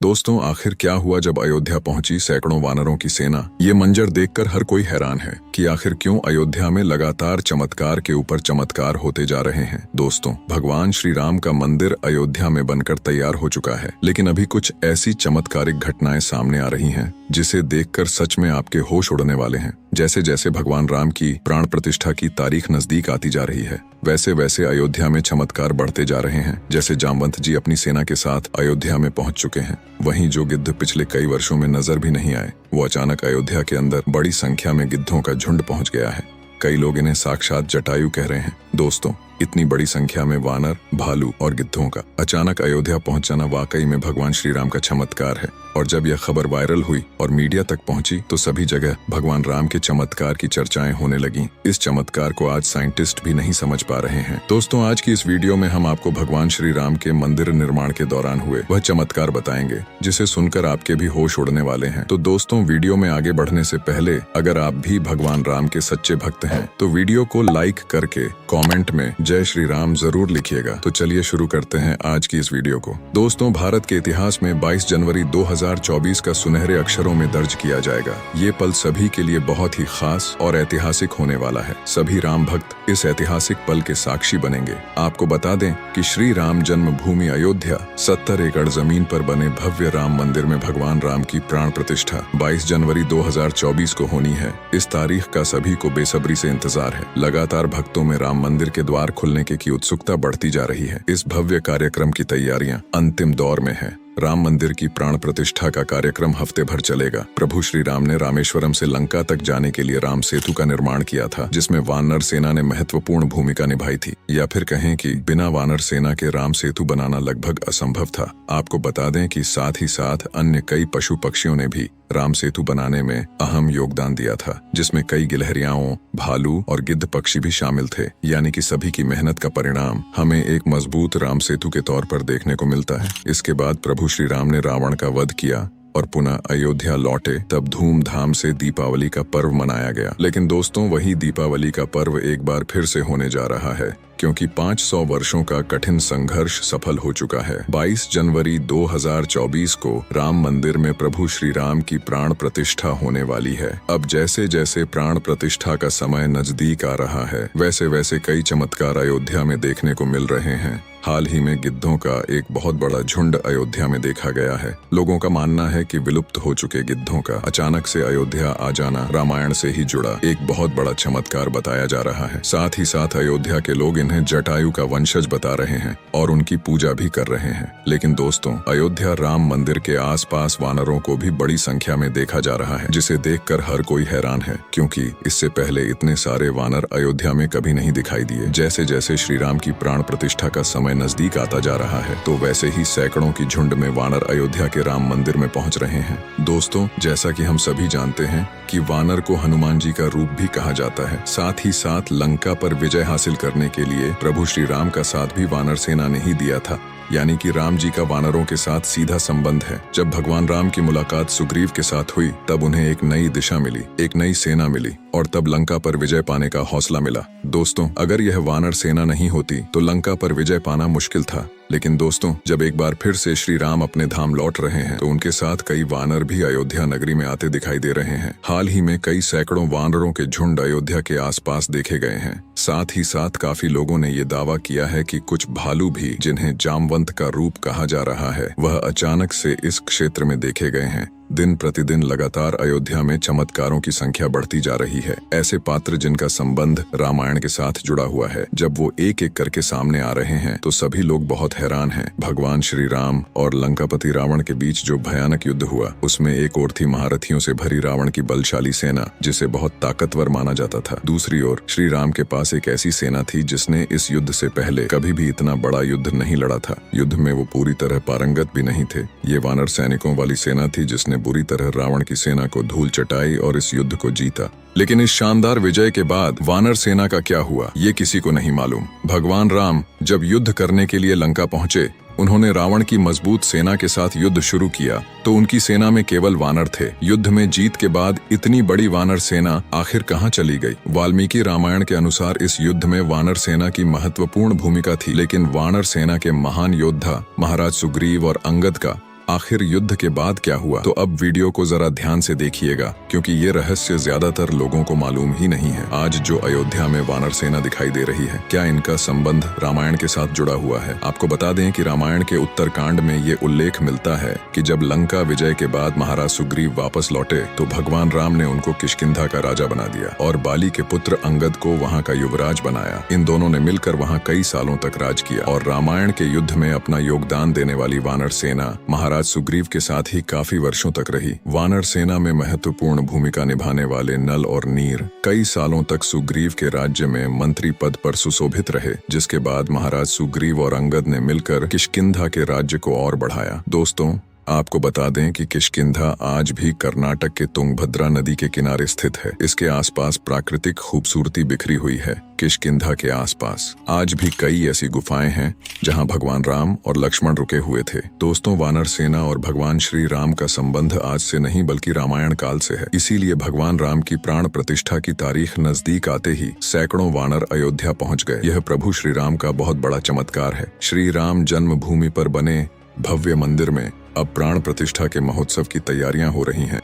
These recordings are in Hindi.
दोस्तों, आखिर क्या हुआ जब अयोध्या पहुंची सैकड़ों वानरों की सेना। ये मंजर देखकर हर कोई हैरान है कि आखिर क्यों अयोध्या में लगातार चमत्कार के ऊपर चमत्कार होते जा रहे हैं। दोस्तों, भगवान श्री राम का मंदिर अयोध्या में बनकर तैयार हो चुका है, लेकिन अभी कुछ ऐसी चमत्कारिक घटनाएं सामने आ रही हैं जिसे देखकर सच में आपके होश उड़ने वाले हैं। जैसे जैसे भगवान राम की प्राण प्रतिष्ठा की तारीख नजदीक आती जा रही है, वैसे वैसे अयोध्या में चमत्कार बढ़ते जा रहे हैं। जैसे जामवंत जी अपनी सेना के साथ अयोध्या में पहुंच चुके हैं, वहीं जो गिद्ध पिछले कई वर्षों में नजर भी नहीं आए, वो अचानक अयोध्या के अंदर बड़ी संख्या में गिद्धों का झुंड पहुंच गया है। कई लोग इन्हें साक्षात जटायु कह रहे हैं। दोस्तों, इतनी बड़ी संख्या में वानर, भालू और गिद्धों का अचानक अयोध्या पहुंच जाना वाकई में भगवान श्री राम का चमत्कार है। और जब यह खबर वायरल हुई और मीडिया तक पहुंची तो सभी जगह भगवान राम के चमत्कार की चर्चाएं होने लगीं। इस चमत्कार को आज साइंटिस्ट भी नहीं समझ पा रहे हैं। दोस्तों, आज की इस वीडियो में हम आपको भगवान श्री राम के मंदिर निर्माण के दौरान हुए वह चमत्कार बताएंगे जिसे सुनकर आपके भी होश उड़ने वाले हैं। तो दोस्तों, वीडियो में आगे बढ़ने से पहले अगर आप भी भगवान राम के सच्चे भक्त हैं तो वीडियो को लाइक करके कॉमेंट में जय श्री राम जरूर लिखिएगा। तो चलिए शुरू करते हैं आज की इस वीडियो को। दोस्तों, भारत के इतिहास में 22 जनवरी 2024 का सुनहरे अक्षरों में दर्ज किया जाएगा। ये पल सभी के लिए बहुत ही खास और ऐतिहासिक होने वाला है। सभी राम भक्त इस ऐतिहासिक पल के साक्षी बनेंगे। आपको बता दें कि श्री राम जन्मभूमि अयोध्या 70 एकड़ जमीन पर बने भव्य राम मंदिर में भगवान राम की प्राण प्रतिष्ठा 22 जनवरी 2024 को होनी है। इस तारीख का सभी को बेसब्री से इंतजार है। लगातार भक्तों में राम मंदिर के द्वार खुलने की उत्सुकता बढ़ती जा रही है। इस भव्य कार्यक्रम की तैयारियां अंतिम दौर में है। राम मंदिर की प्राण प्रतिष्ठा का कार्यक्रम हफ्ते भर चलेगा। प्रभु श्री राम ने रामेश्वरम से लंका तक जाने के लिए राम सेतु का निर्माण किया था, जिसमें वानर सेना ने महत्वपूर्ण भूमिका निभाई थी। या फिर कहें कि बिना वानर सेना के राम सेतु बनाना लगभग असंभव था। आपको बता दें कि साथ ही साथ अन्य कई पशु पक्षियों ने भी राम सेतु बनाने में अहम योगदान दिया था, जिसमें कई गिलहरियाओं, भालू और गिद्ध पक्षी भी शामिल थे। यानी कि सभी की मेहनत का परिणाम हमें एक मजबूत राम सेतु के तौर पर देखने को मिलता है। इसके बाद प्रभु श्री राम ने रावण का वध किया और पुनः अयोध्या लौटे, तब धूमधाम से दीपावली का पर्व मनाया गया। लेकिन दोस्तों, वही दीपावली का पर्व एक बार फिर से होने जा रहा है, क्योंकि 500 वर्षों का कठिन संघर्ष सफल हो चुका है। 22 जनवरी 2024 को राम मंदिर में प्रभु श्री राम की प्राण प्रतिष्ठा होने वाली है। अब जैसे जैसे प्राण प्रतिष्ठा का समय नजदीक आ रहा है, वैसे वैसे कई चमत्कार अयोध्या में देखने को मिल रहे हैं। हाल ही में गिद्धों का एक बहुत बड़ा झुंड अयोध्या में देखा गया है। लोगों का मानना है कि विलुप्त हो चुके गिद्धों का अचानक से अयोध्या आ जाना रामायण से ही जुड़ा एक बहुत बड़ा चमत्कार बताया जा रहा है। साथ ही साथ अयोध्या के लोग इन्हें जटायु का वंशज बता रहे हैं और उनकी पूजा भी कर रहे हैं। लेकिन दोस्तों, अयोध्या राम मंदिर के आसपास वानरों को भी बड़ी संख्या में देखा जा रहा है, जिसे देखकर हर कोई हैरान है, क्योंकि इससे पहले इतने सारे वानर अयोध्या में कभी नहीं दिखाई दिए। जैसे जैसे श्री राम की प्राण प्रतिष्ठा का समय नजदीक आता जा रहा है, तो वैसे ही सैकड़ों की झुंड में वानर अयोध्या के राम मंदिर में पहुंच रहे हैं। दोस्तों, जैसा कि हम सभी जानते हैं कि वानर को हनुमान जी का रूप भी कहा जाता है। साथ ही साथ लंका पर विजय हासिल करने के लिए प्रभु श्री राम का साथ भी वानर सेना ने ही दिया था। यानी कि राम जी का वानरों के साथ सीधा संबंध है। जब भगवान राम की मुलाकात सुग्रीव के साथ हुई, तब उन्हें एक नई दिशा मिली, एक नई सेना मिली और तब लंका पर विजय पाने का हौसला मिला। दोस्तों, अगर यह वानर सेना नहीं होती तो लंका पर विजय पाना मुश्किल था। लेकिन दोस्तों, जब एक बार फिर से श्री राम अपने धाम लौट रहे हैं, तो उनके साथ कई वानर भी अयोध्या नगरी में आते दिखाई दे रहे हैं। हाल ही में कई सैकड़ों वानरों के झुंड अयोध्या के आसपास देखे गए हैं। साथ ही साथ काफी लोगों ने ये दावा किया है कि कुछ भालू भी, जिन्हें जामवंत का रूप कहा जा रहा है, वह अचानक से इस क्षेत्र में देखे गए हैं। दिन प्रतिदिन लगातार अयोध्या में चमत्कारों की संख्या बढ़ती जा रही है। ऐसे पात्र जिनका संबंध रामायण के साथ जुड़ा हुआ है, जब वो एक एक करके सामने आ रहे हैं तो सभी लोग बहुत हैरान हैं। भगवान श्री राम और लंकापति रावण के बीच जो भयानक युद्ध हुआ, उसमें एक ओर थी महारथियों से भरी रावण की बलशाली सेना, जिसे बहुत ताकतवर माना जाता था। दूसरी ओर श्री राम के पास एक ऐसी सेना थी जिसने इस युद्ध से पहले कभी भी इतना बड़ा युद्ध नहीं लड़ा था। युद्ध में वो पूरी तरह पारंगत भी नहीं थे। ये वानर सैनिकों वाली सेना थी जिसने बुरी तरह रावण की सेना को धूल चटाई और इस युद्ध को जीता। लेकिन इस शानदार विजय के बाद वानर सेना का क्या हुआ, ये किसी को नहीं मालूम। भगवान राम जब युद्ध करने के लिए लंका पहुंचे, उन्होंने रावण की मजबूत सेना के साथ युद्ध शुरू किया, तो उनकी सेना में केवल वानर थे। युद्ध में जीत के बाद इतनी बड़ी वानर सेना आखिर कहां चली गई? वाल्मीकि रामायण के अनुसार इस युद्ध में वानर सेना की महत्वपूर्ण भूमिका थी, लेकिन वानर सेना के महान योद्धा महाराज सुग्रीव और अंगद का आखिर युद्ध के बाद क्या हुआ? तो अब वीडियो को जरा ध्यान से देखिएगा, क्योंकि ये रहस्य ज्यादातर लोगों को मालूम ही नहीं है। आज जो अयोध्या में वानर सेना दिखाई दे रही है, क्या इनका संबंध रामायण के साथ जुड़ा हुआ है? आपको बता दें कि रामायण के उत्तरकांड में ये उल्लेख मिलता है कि जब लंका विजय के बाद महाराज सुग्रीव वापस लौटे तो भगवान राम ने उनको किष्किंधा का राजा बना दिया और बाली के पुत्र अंगद को वहाँ का युवराज बनाया। इन दोनों ने मिलकर वहाँ कई सालों तक राज किया और रामायण के युद्ध में अपना योगदान देने वाली वानर सेना महाराज सुग्रीव के साथ ही काफी वर्षों तक रही। वानर सेना में महत्वपूर्ण भूमिका निभाने वाले नल और नीर कई सालों तक सुग्रीव के राज्य में मंत्री पद पर सुशोभित रहे, जिसके बाद महाराज सुग्रीव और अंगद ने मिलकर किष्किंधा के राज्य को और बढ़ाया। दोस्तों, आपको बता दें कि किष्किंधा आज भी कर्नाटक के तुंगभद्रा नदी के किनारे स्थित है। इसके आसपास प्राकृतिक खूबसूरती बिखरी हुई है। किष्किंधा के आसपास आज भी कई ऐसी गुफाएं हैं जहां भगवान राम और लक्ष्मण रुके हुए थे। दोस्तों, वानर सेना और भगवान श्री राम का संबंध आज से नहीं बल्कि रामायण काल से है। इसीलिए भगवान राम की प्राण प्रतिष्ठा की तारीख नजदीक आते ही सैकड़ों वानर अयोध्या पहुंच गए। यह प्रभु श्री राम का बहुत बड़ा चमत्कार है। श्री राम जन्मभूमि पर बने भव्य मंदिर में अब प्राण प्रतिष्ठा के महोत्सव की तैयारियां हो रही हैं।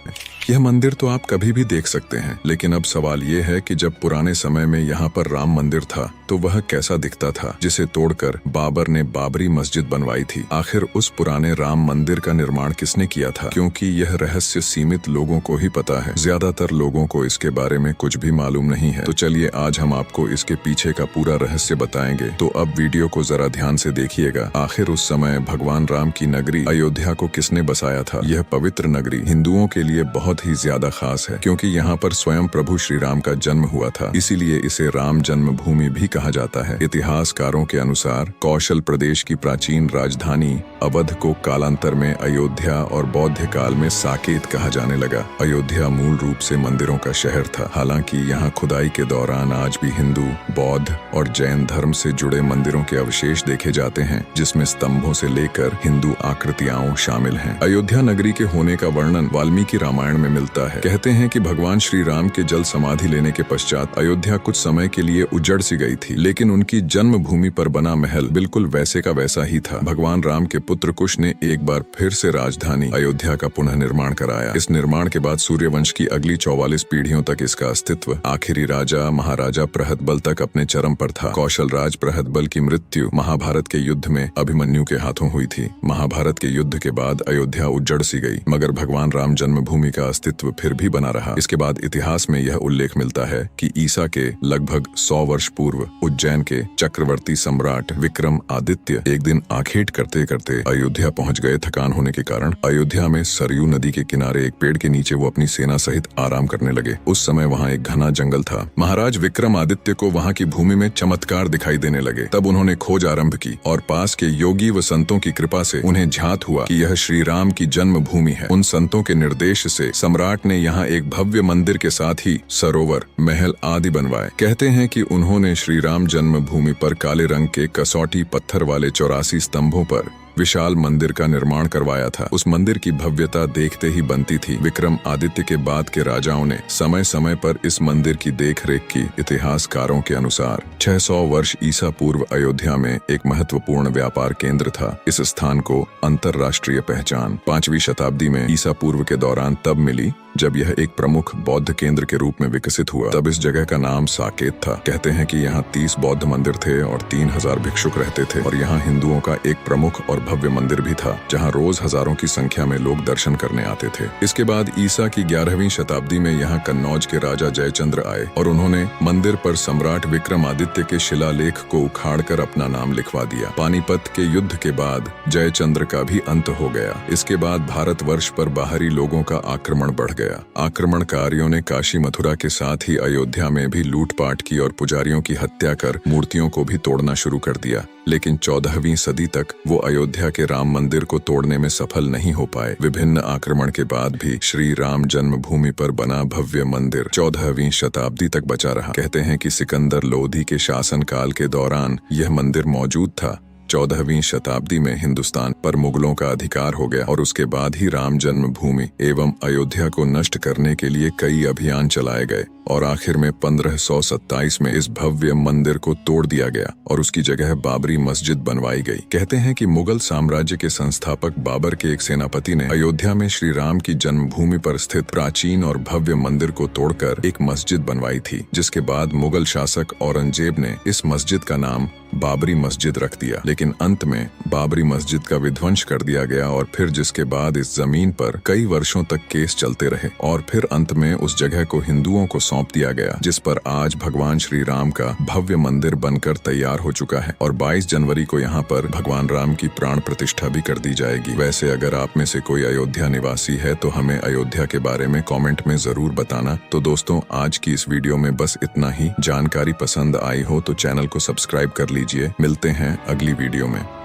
यह मंदिर तो आप कभी भी देख सकते हैं, लेकिन अब सवाल ये है कि जब पुराने समय में यहाँ पर राम मंदिर था तो वह कैसा दिखता था, जिसे तोड़कर बाबर ने बाबरी मस्जिद बनवाई थी। आखिर उस पुराने राम मंदिर का निर्माण किसने किया था? क्योंकि यह रहस्य सीमित लोगों को ही पता है, ज्यादातर लोगों को इसके बारे में कुछ भी मालूम नहीं है। तो चलिए आज हम आपको इसके पीछे का पूरा रहस्य बताएंगे। तो अब वीडियो को जरा ध्यान से देखिएगा। आखिर उस समय भगवान राम की नगरी अयोध्या को किसने बसाया था? यह पवित्र नगरी हिंदुओं के लिए बहुत ही ज्यादा खास है, क्योंकि यहाँ पर स्वयं प्रभु श्री राम का जन्म हुआ था। इसीलिए इसे राम जन्मभूमि भी कहा जाता है। इतिहासकारों के अनुसार कौशल प्रदेश की प्राचीन राजधानी अवध को कालांतर में अयोध्या और बौद्ध काल में साकेत कहा जाने लगा। अयोध्या मूल रूप से मंदिरों का शहर था। हालांकि यहाँ खुदाई के दौरान आज भी हिंदू, बौद्ध और जैन धर्म से जुड़े मंदिरों के अवशेष देखे जाते हैं, जिसमें स्तंभों से लेकर हिंदू आकृतियां शामिल हैं। अयोध्या नगरी के होने का वर्णन वाल्मीकि रामायण में मिलता है। कहते हैं कि भगवान श्री राम के जल समाधि लेने के पश्चात अयोध्या कुछ समय के लिए उजड़ सी गई थी, लेकिन उनकी जन्मभूमि पर बना महल बिल्कुल वैसे का वैसा ही था। भगवान राम के पुत्र कुश ने एक बार फिर से राजधानी अयोध्या का पुनः निर्माण कराया। इस निर्माण के बाद सूर्यवंश की अगली 44 पीढ़ियों तक इसका अस्तित्व आखिरी राजा महाराजा प्रहतबल तक अपने चरम पर था। कौशल राज प्रहतबल की मृत्यु महाभारत के युद्ध में अभिमन्यु के हाथों हुई थी। महाभारत के युद्ध के बाद अयोध्या उजड़ सी गई, मगर भगवान राम जन्मभूमि का अस्तित्व फिर भी बना रहा। इसके बाद इतिहास में यह उल्लेख मिलता है कि ईसा के लगभग 100 वर्ष पूर्व उज्जैन के चक्रवर्ती सम्राट विक्रम आदित्य एक दिन आखेट करते करते अयोध्या पहुंच गए। थकान होने के कारण अयोध्या में सरयू नदी के किनारे एक पेड़ के नीचे वो अपनी सेना सहित आराम करने लगे। उस समय वहाँ एक घना जंगल था। महाराज विक्रम आदित्य को वहाँ की भूमि में चमत्कार दिखाई देने लगे। तब उन्होंने खोज आरंभ की और पास के योगी व संतों की कृपा से उन्हें झात हुआ कि यह श्री राम की जन्मभूमि है। उन संतों के निर्देश से सम्राट ने यहाँ एक भव्य मंदिर के साथ ही सरोवर, महल आदि बनवाए। कहते हैं कि उन्होंने श्री राम जन्मभूमि पर काले रंग के कसौटी पत्थर वाले 84 स्तंभों पर विशाल मंदिर का निर्माण करवाया था। उस मंदिर की भव्यता देखते ही बनती थी। विक्रम आदित्य के बाद के राजाओं ने समय समय पर इस मंदिर की देखरेख की। इतिहासकारों के अनुसार 600 वर्ष ईसा पूर्व अयोध्या में एक महत्वपूर्ण व्यापार केंद्र था। इस स्थान को अंतरराष्ट्रीय पहचान 5वीं शताब्दी में ईसा पूर्व के दौरान तब मिली जब यह एक प्रमुख बौद्ध केंद्र के रूप में विकसित हुआ। तब इस जगह का नाम साकेत था। कहते हैं कि यहाँ 30 बौद्ध मंदिर थे और 3000 भिक्षुक रहते थे और यहाँ हिंदुओं का एक प्रमुख और भव्य मंदिर भी था, जहाँ रोज हजारों की संख्या में लोग दर्शन करने आते थे। इसके बाद ईसा की 11वीं शताब्दी में यहाँ कन्नौज के राजा जयचंद्र आए और उन्होंने मंदिर पर सम्राट विक्रमादित्य के शिलालेख को उखाड़कर अपना नाम लिखवा दिया। पानीपत के युद्ध के बाद जयचंद्र का भी अंत हो गया। इसके बाद भारतवर्ष पर बाहरी लोगों का आक्रमण बढ़ गया। आक्रमणकारियों ने काशी मथुरा के साथ ही अयोध्या में भी लूटपाट की और पुजारियों की हत्या कर मूर्तियों को भी तोड़ना शुरू कर दिया। लेकिन 14वीं सदी तक वो अयोध्या के राम मंदिर को तोड़ने में सफल नहीं हो पाए। विभिन्न आक्रमण के बाद भी श्री राम जन्मभूमि पर बना भव्य मंदिर 14वीं शताब्दी तक बचा रहा। कहते हैं कि सिकंदर लोधी के शासनकाल के दौरान यह मंदिर मौजूद था। 14वीं शताब्दी में हिंदुस्तान पर मुगलों का अधिकार हो गया और उसके बाद ही राम जन्मभूमि एवं अयोध्या को नष्ट करने के लिए कई अभियान चलाए गए। और आखिर में 1527 में इस भव्य मंदिर को तोड़ दिया गया और उसकी जगह बाबरी मस्जिद बनवाई गई। कहते हैं कि मुगल साम्राज्य के संस्थापक बाबर के एक सेनापति ने अयोध्या में श्री राम की जन्मभूमि पर स्थित प्राचीन और भव्य मंदिर को तोड़कर एक मस्जिद बनवाई थी, जिसके बाद मुगल शासक औरंगजेब ने इस मस्जिद का नाम बाबरी मस्जिद रख दिया। लेकिन अंत में बाबरी मस्जिद का विध्वंस कर दिया गया और फिर जिसके बाद इस जमीन पर कई वर्षों तक केस चलते रहे और फिर अंत में उस जगह को हिंदुओं को सौंप दिया गया, जिस पर आज भगवान श्री राम का भव्य मंदिर बनकर तैयार हो चुका है और 22 जनवरी को यहाँ पर भगवान राम की प्राण प्रतिष्ठा भी कर दी जाएगी। वैसे अगर आप में से कोई अयोध्या निवासी है तो हमें अयोध्या के बारे में कमेंट में जरूर बताना। तो दोस्तों, आज की इस वीडियो में बस इतना ही। जानकारी पसंद आई हो तो चैनल को सब्सक्राइब कर लीजिए। मिलते हैं अगली वीडियो में।